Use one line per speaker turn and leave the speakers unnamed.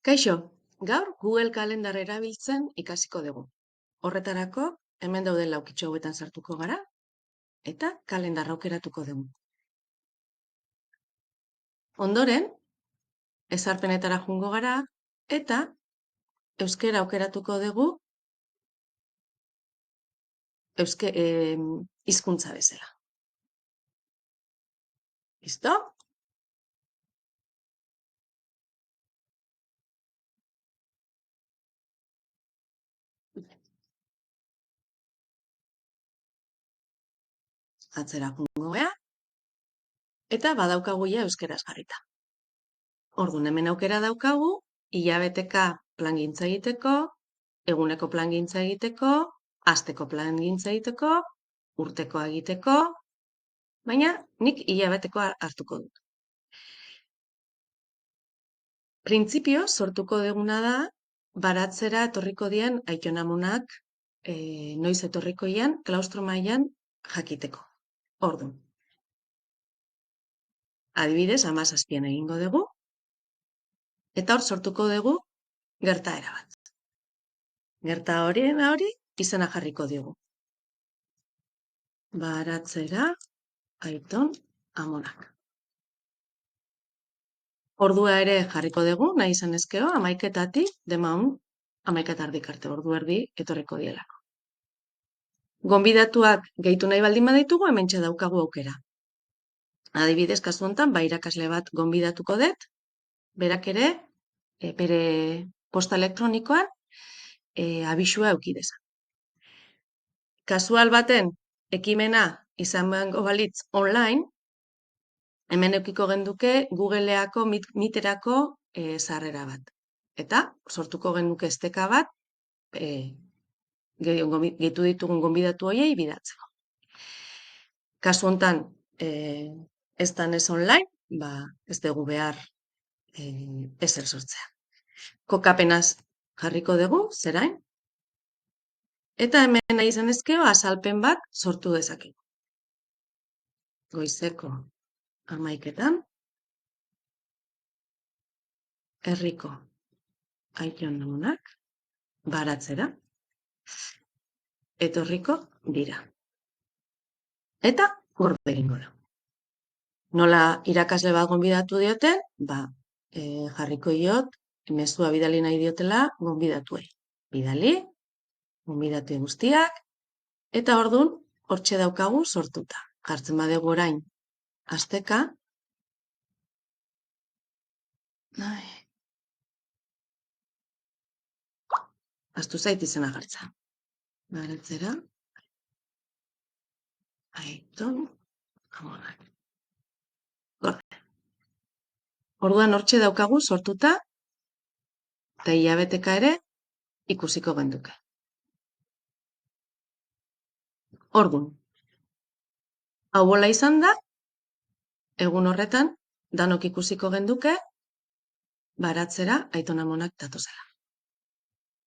Kaixo, gaur Google Calendar erabiltzen ikasiko dugu. Horretarako, hemen dauden laukitxo hauetan sartuko gara, eta kalendarra aukeratuko dugu. Ondoren, ezarpenetara joango gara, eta euskera aukeratuko dugu hizkuntza bezala. Listo? Atzera joango gara, eta badaukagu ja euskeraz jarrita. Orduan, hemen aukera daukagu, hilabeteka plangintza egiteko, eguneko plangintza egiteko, asteko plangintza egiteko, urtekoa egiteko, baina nik hilabetekoa hartuko dut. Printzipio sortuko duguna da, baratzera etorriko dian aitonamonak noiz etorriko dian, klaustro mailan jakiteko. Orduan, adibidez, 17an egingo dugu, eta hor sortuko dugu gertaera bat. Gerta hori izena jarriko dugu. Baratzera aiton amonak. Ordua ere jarriko dugu, nahi izan ezkero, 11etatik demaun 11:30 arte, ordu erdi etorriko dielako. Gonbidatuak gehitu nahi baldin baditugu, hementxe daukagu aukera. Adibidez, kasu honetan, irakasle bat gonbidatuko dut, berak ere, bere posta elektronikoan, abisua eduki dezan. Kasual baten, ekimena izan behango balitz online, hemen edukiko genduke Googleako Meeterako sarrera bat. Eta, sortuko genuke esteka bat, gehitu ditugun gonbidatu horiei bidatzeko. Kasu honetan, ez online, ez dugu behar ezer sortzea. Kokapenaz jarriko dugu, zerain, eta hemen nahi izan ezkero azalpen bat sortu dezakegu. Goizeko 11etan, herriko aitonamonak baratzera etorriko dira. Eta gorde egingo da. Nola irakasle bat gonbidatu dioten, jarriko diot, mezua bidali nahi diotela gonbidatuei. Bidali, gonbidatu guztiak, eta orduan hortxe daukagu sortuta. Jartzen badegu orain asteka, astu zait izena jartza. Baratzera, aiton amonak. Gorde. Orduan hortxe daukagu sortuta, eta hilabeteka ere ikusiko genduke. Orduan, hau bola izan da, egun horretan, danok ikusiko genduke, baratzera aitonamonak datozela.